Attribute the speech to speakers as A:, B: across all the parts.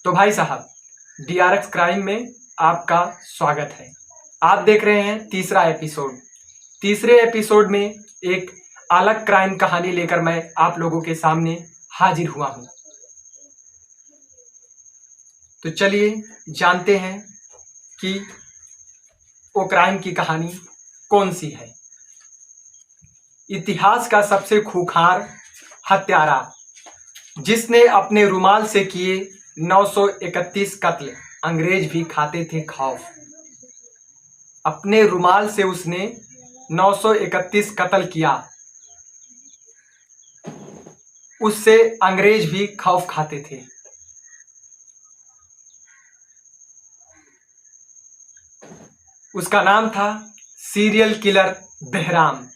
A: तो भाई साहब, DRX क्राइम में आपका स्वागत है। आप देख रहे हैं तीसरा एपिसोड। तीसरे एपिसोड में एक अलग क्राइम कहानी लेकर मैं आप लोगों के सामने हाजिर हुआ हूं। तो चलिए जानते हैं कि वो क्राइम की कहानी कौन सी है। इतिहास का सबसे खूंखार हत्यारा, जिसने अपने रुमाल से किए 931 कत्ल, अंग्रेज भी खाते थे खौफ। अपने रुमाल से उसने 931 कत्ल किया, उससे अंग्रेज भी खौफ खाते थे। उसका नाम था सीरियल किलर बेहराम।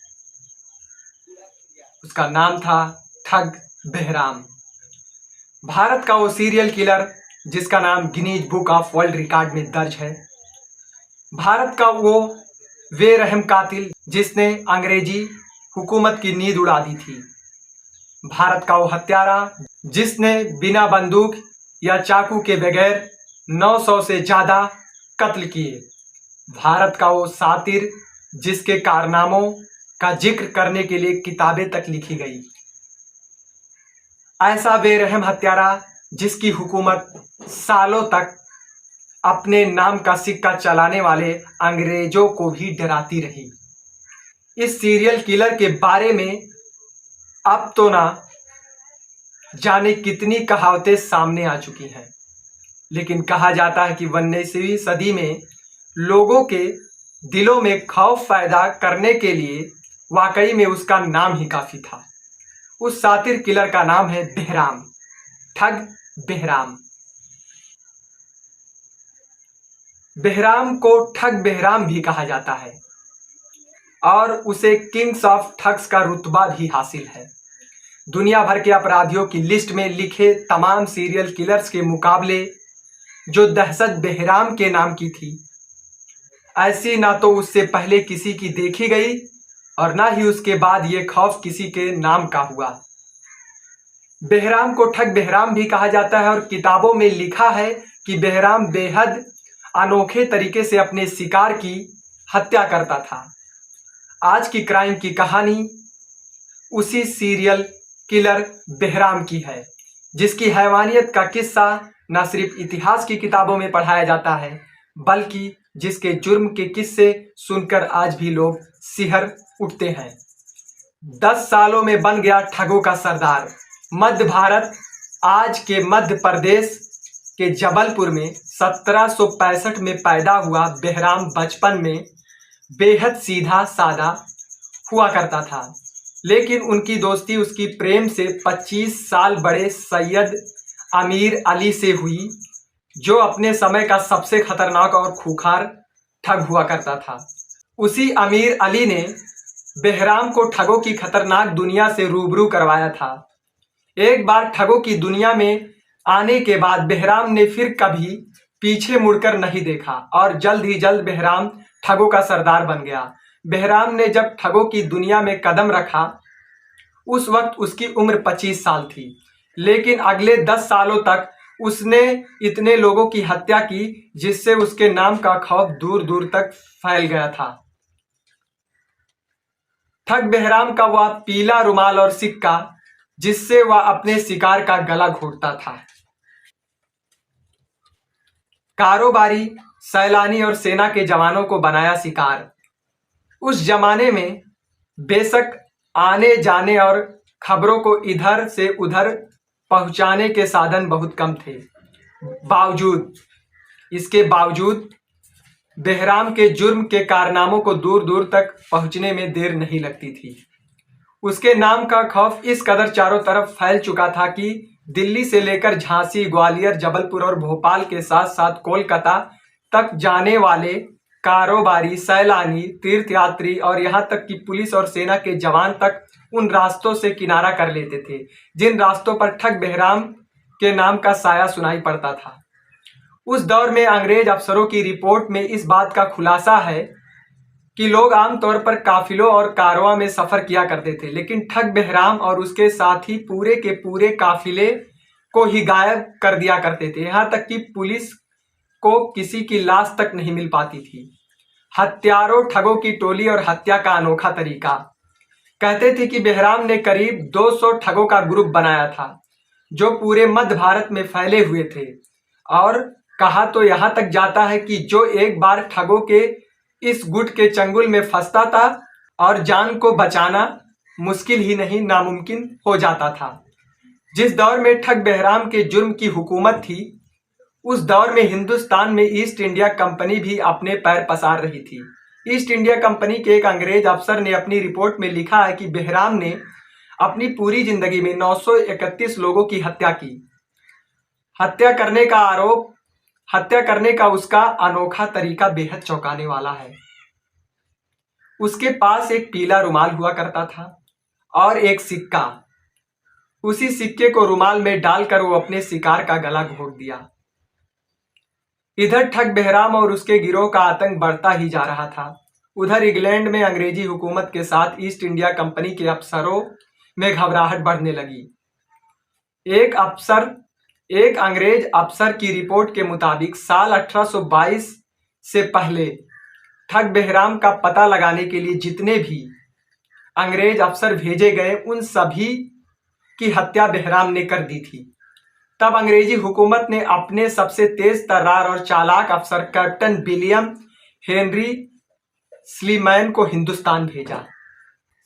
A: उसका नाम था ठग बेहराम। भारत का वो सीरियल किलर जिसका नाम Guinness book of world record में दर्ज है। भारत का वो बेरहम कातिल जिसने अंग्रेजी हुकूमत की नींद उड़ा दी थी। भारत का वो हत्यारा जिसने बिना बंदूक या चाकू के बगैर 900 से ज्यादा कत्ल किए। भारत का वो सातिर जिसके कारनामों का जिक्र करने के लिए किताबें तक लिखी गई। ऐसा बेरहम हत्यारा जिसकी हुकूमत सालों तक अपने नाम का सिक्का चलाने वाले अंग्रेजों को भी डराती रही। इस सीरियल किलर के बारे में अब तो ना जाने कितनी कहावतें सामने आ चुकी हैं, लेकिन कहा जाता है कि 19वीं सदी में लोगों के दिलों में खौफ पैदा करने के लिए वाकई में उसका नाम ही काफी था। उस सातिर किलर का नाम है बेहराम, ठग बेहराम। बेहराम को ठग बेहराम भी कहा जाता है और उसे किंग्स ऑफ ठग्स का रुतबा भी हासिल है। दुनिया भर के अपराधियों की लिस्ट में लिखे तमाम सीरियल किलर्स के मुकाबले जो दहशत बेहराम के नाम की थी, ऐसी ना तो उससे पहले किसी की देखी गई और ना ही उसके बाद ये खौफ किसी के नाम का हुआ। बेहराम को ठग बेहराम भी कहा जाता है और किताबों में लिखा है कि बेहराम बेहद अनोखे तरीके से अपने शिकार की हत्या करता था। आज की क्राइम की कहानी उसी सीरियल किलर बेहराम की है, जिसकी हैवानियत का किस्सा न सिर्फ इतिहास की किताबों में पढ़ाया जाता है, बल्कि जिसके जुर्म के किस्से सुनकर आज भी लोग सिहर उठते हैं। 10 सालों में बन गया ठगों का सरदार। मध्य भारत, आज के मध्य प्रदेश के जबलपुर में 1765 में पैदा हुआ बेहराम बचपन में बेहद सीधा साधा हुआ करता था, लेकिन उनकी दोस्ती उसकी प्रेम से 25 साल बड़े सैयद अमीर अली से हुई, जो अपने समय का सबसे खतरनाक और खूंखार ठग हुआ करता था। उसी अमीर अली ने बेहराम को ठगों की खतरनाक दुनिया से रूबरू करवाया था। एक बार ठगों की दुनिया में आने के बाद बेहराम ने फिर कभी पीछे मुड़कर नहीं देखा और जल्द ही जल्द बेहराम ठगों का सरदार बन गया। बेहराम ने जब ठगों की दुनिया में कदम रखा, उस वक्त उसकी उम्र 25 साल थी, लेकिन अगले 10 सालों तक उसने इतने लोगों की हत्या की जिससे उसके नाम का खौफ दूर दूर तक फैल गया था। ठग बेहराम का वह पीला रुमाल और सिक्का जिससे वह अपने शिकार का गला घोटता था। कारोबारी, सैलानी और सेना के जवानों को बनाया शिकार। उस जमाने में बेशक आने जाने और खबरों को इधर से उधर पहुंचाने के साधन बहुत कम थे। इसके बावजूद बेहराम के जुर्म के कारनामों को दूर दूर तक पहुंचने में देर नहीं लगती थी। उसके नाम का खौफ इस कदर चारों तरफ फैल चुका था कि दिल्ली से लेकर झांसी, ग्वालियर, जबलपुर और भोपाल के साथ साथ कोलकाता तक जाने वाले कारोबारी, सैलानी, तीर्थयात्री और यहां तक कि पुलिस और सेना के जवान तक उन रास्तों से किनारा कर लेते थे जिन रास्तों पर ठग बेहराम के नाम का साया सुनाई पड़ता था। उस दौर में अंग्रेज अफसरों की रिपोर्ट में इस बात का खुलासा है कि लोग आमतौर पर काफिलों और कारवां में सफर किया करते थे, लेकिन ठग बेहराम और उसके साथ ही पूरे के पूरे काफिले को ही गायब कर दिया करते थे। यहाँ तक कि पुलिस को किसी की लाश तक नहीं मिल पाती थी। हत्यारों ठगों की टोली और हत्या का अनोखा तरीका। कहते थे कि बेहराम ने करीब 200 ठगों का ग्रुप बनाया था जो पूरे मध्य भारत में फैले हुए थे, और कहा तो यहां तक जाता है कि जो एक बार ठगों के इस गुट के चंगुल में फंसता था और जान को बचाना मुश्किल ही नहीं नामुमकिन हो जाता था। जिस दौर में ठग बेहराम के जुर्म की हुकूमत थी, उस दौर में हिंदुस्तान में ईस्ट इंडिया कंपनी भी अपने पैर पसार रही थी। ईस्ट इंडिया कंपनी के एक अंग्रेज अफसर ने अपनी रिपोर्ट में लिखा है कि बेहराम ने अपनी पूरी जिंदगी में 931 लोगों की हत्या की। हत्या करने का उसका अनोखा तरीका बेहद चौंकाने वाला है। उसके पास एक पीला रुमाल हुआ करता था और एक सिक्का। उसी सिक्के को रुमाल में डालकर वो अपने शिकार का गला घोट दिया। इधर ठग बेहराम और उसके गिरोह का आतंक बढ़ता ही जा रहा था। उधर इंग्लैंड में अंग्रेजी हुकूमत के साथ ईस्ट इंडिया कंपनी के अफसरों में घबराहट बढ़ने लगी। एक अंग्रेज अफसर की रिपोर्ट के मुताबिक साल 1822 से पहले ठग बेहराम का पता लगाने के लिए जितने भी अंग्रेज अफसर भेजे गए, उन सभी की हत्या बेहराम ने कर दी थी। तब अंग्रेजी हुकूमत ने अपने सबसे तेज तर्रार और चालाक अफसर कैप्टन विलियम हेनरी स्लीमैन को हिंदुस्तान भेजा।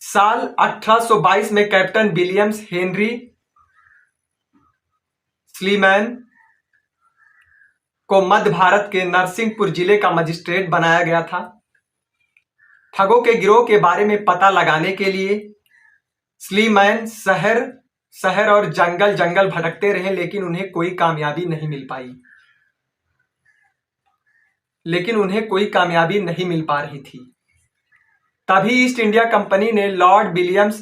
A: साल 1822 में कैप्टन विलियम्स हेनरी स्लीमैन को मध्य भारत के नरसिंहपुर जिले का मजिस्ट्रेट बनाया गया था। ठगों के गिरोह के बारे में पता लगाने के लिए स्लीमैन शहर और जंगल भटकते रहे, लेकिन उन्हें कोई कामयाबी नहीं मिल पा रही थी। तभी ईस्ट इंडिया कंपनी ने लॉर्ड विलियम्स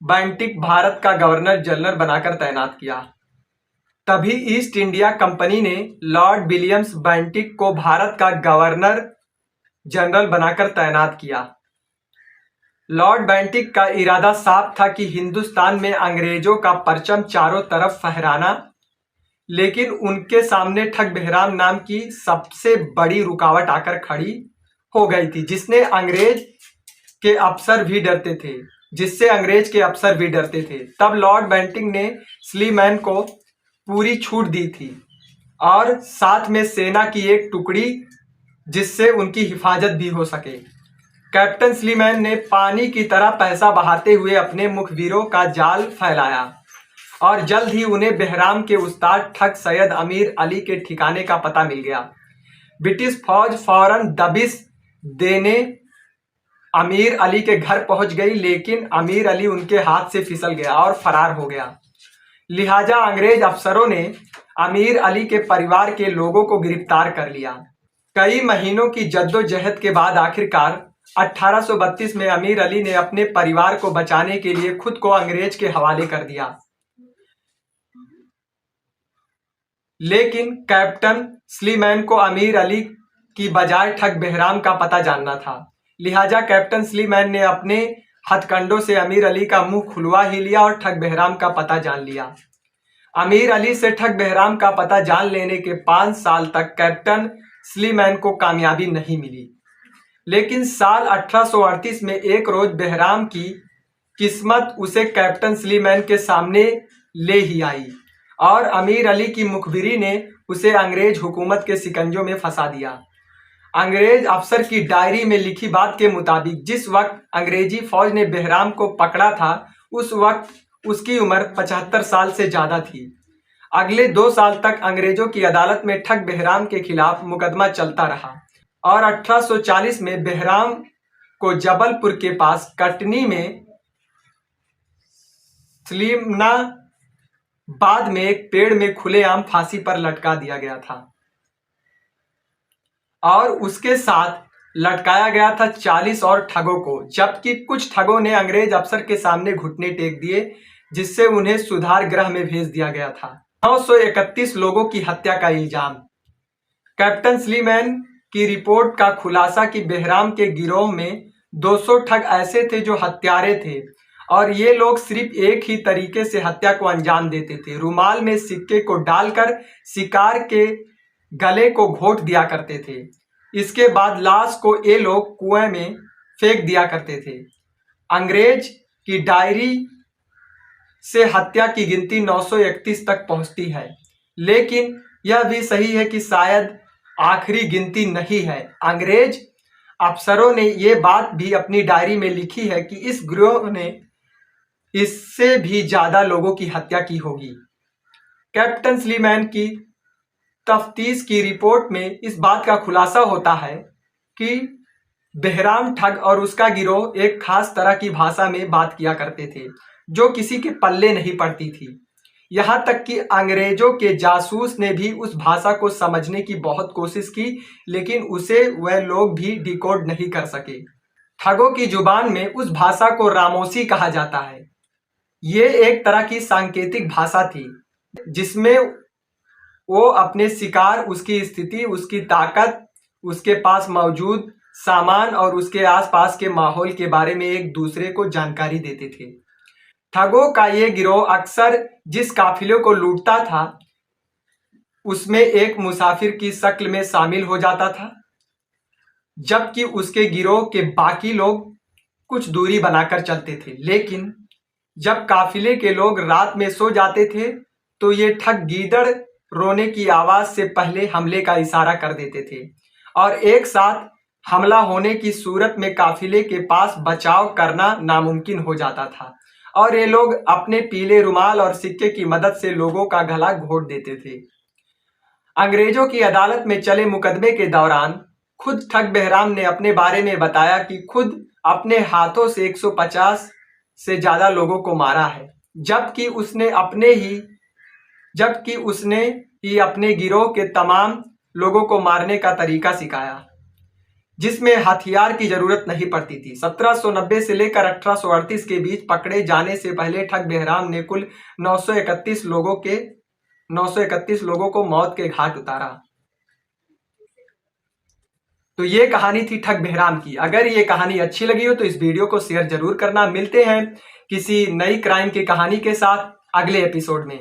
A: बैंटिक भारत का गवर्नर जनरल बनाकर तैनात किया। तभी ईस्ट इंडिया कंपनी ने लॉर्ड विलियम्स बैंटिक को भारत का गवर्नर जनरल बनाकर तैनात किया। लॉर्ड बैंटिक का इरादा साफ था कि हिंदुस्तान में अंग्रेजों का परचम चारों तरफ फहराना, लेकिन उनके सामने ठग बेहराम नाम की सबसे बड़ी रुकावट आकर खड़ी हो गई थी, जिससे अंग्रेज के अफसर भी डरते थे। तब लॉर्ड बैंटिक ने स्लीमैन को पूरी छूट दी थी और साथ में सेना की एक टुकड़ी, जिससे उनकी हिफाजत भी हो सके। कैप्टन स्लीमैन ने पानी की तरह पैसा बहाते हुए अपने मुखबिरों का जाल फैलाया और जल्द ही उन्हें बेहराम के उस्ताद ठग सैयद अमीर अली के ठिकाने का पता मिल गया। ब्रिटिश फौज फौरन दबिश देने अमीर अली के घर पहुंच गई, लेकिन अमीर अली उनके हाथ से फिसल गया और फरार हो गया। लिहाजा अंग्रेज अफसरों ने अमीर अली के परिवार के लोगों को गिरफ्तार कर लिया। कई महीनों की जद्दोजहद के बाद आखिरकार 1832 में अमीर अली ने अपने परिवार को बचाने के लिए खुद को अंग्रेज के हवाले कर दिया, लेकिन कैप्टन स्लीमैन को अमीर अली की बजाय ठग बेहराम का पता जानना था। लिहाजा कैप्टन स्लीमैन ने अपने हथकंडों से अमीर अली का मुंह खुलवा ही लिया और ठग बेहराम का पता जान लिया। अमीर अली से ठग बेहराम का पता जान लेने के 5 साल तक कैप्टन स्लीमैन को कामयाबी नहीं मिली, लेकिन साल 1838 में एक रोज बेहराम की किस्मत उसे कैप्टन स्लीमैन के सामने ले ही आई और अमीर अली की मुखबिरी ने उसे अंग्रेज हुकूमत के शिकंजों में फंसा दिया। अंग्रेज अफसर की डायरी में लिखी बात के मुताबिक जिस वक्त अंग्रेजी फौज ने बेहराम को पकड़ा था, उस वक्त उसकी उम्र 75 साल से ज्यादा थी। अगले 2 साल तक अंग्रेजों की अदालत में ठग बेहराम के खिलाफ मुकदमा चलता रहा और 1840 में बेहराम को जबलपुर के पास कटनी में बाद में एक पेड़ में खुलेआम फांसी पर लटका दिया गया था और उसके साथ लटकाया गया था 40 और ठगों को, जबकि कुछ ठगों ने अंग्रेज अफसर के सामने घुटने टेक दिए, जिससे उन्हें सुधार गृह में भेज दिया गया था। 931 लोगों की हत्या का इल्जाम। कैप्टन स्लीमैन की रिपोर्ट का खुलासा कि बेहराम के गिरोह में 200 ठग ऐसे थे जो हत्यारे थे और ये लोग सिर्फ एक ही तरीके से हत्या को अंजाम देते थे। रुमाल में सिक्के को डालकर शिकार के गले को घोंट दिया करते थे। इसके बाद लाश को ये लोग कुएं में फेंक दिया करते थे। अंग्रेज की डायरी से हत्या की गिनती 931 तक पहुंचती है, लेकिन यह भी सही है कि शायद आखिरी गिनती नहीं है। अंग्रेज अफसरों ने यह बात भी अपनी डायरी में लिखी है कि इस गिरोह ने इससे भी ज्यादा लोगों की हत्या की होगी। कैप्टन स्लीमैन की तफ्तीश की रिपोर्ट में इस बात का खुलासा होता है कि बेहराम ठग और उसका गिरोह एक खास तरह की भाषा में बात किया करते थे जो किसी के पल्ले नहीं पड़ती थी। यहाँ तक कि अंग्रेजों के जासूस ने भी उस भाषा को समझने की बहुत कोशिश की, लेकिन उसे वह लोग भी डिकोड नहीं कर सके। ठगों की जुबान में उस भाषा को रामोसी कहा जाता है। ये एक तरह की सांकेतिक भाषा थी जिसमें वो अपने शिकार, उसकी स्थिति, उसकी ताकत, उसके पास मौजूद सामान और उसके आसपास के माहौल के बारे में एक दूसरे को जानकारी देते थे। ठगों का ये गिरोह अक्सर जिस काफिले को लूटता था उसमें एक मुसाफिर की शक्ल में शामिल हो जाता था, जबकि उसके गिरोह के बाकी लोग कुछ दूरी बनाकर चलते थे। लेकिन जब काफिले के लोग रात में सो जाते थे तो ये ठग गीदड़ रोने की आवाज से पहले हमले का इशारा कर देते थे और एक साथ हमला होने की सूरत में काफिले के पास बचाव करना नामुमकिन हो जाता था और ये लोग अपने पीले रुमाल और सिक्के की मदद से लोगों का गला घोंट देते थे। अंग्रेजों की अदालत में चले मुकदमे के दौरान खुद ठग बेहराम ने अपने बारे में बताया कि खुद अपने हाथों से 150 से ज्यादा लोगों को मारा है, जबकि उसने ही अपने गिरोह के तमाम लोगों को मारने का तरीका सिखाया जिसमें हथियार की जरूरत नहीं पड़ती थी। 1790 से लेकर 1838 के बीच पकड़े जाने से पहले ठग बेहराम ने कुल 931 लोगों को मौत के घाट उतारा। तो ये कहानी थी ठग बेहराम की। अगर ये कहानी अच्छी लगी हो तो इस वीडियो को शेयर जरूर करना। मिलते हैं किसी नई क्राइम की कहानी के साथ अगले एपिसोड में।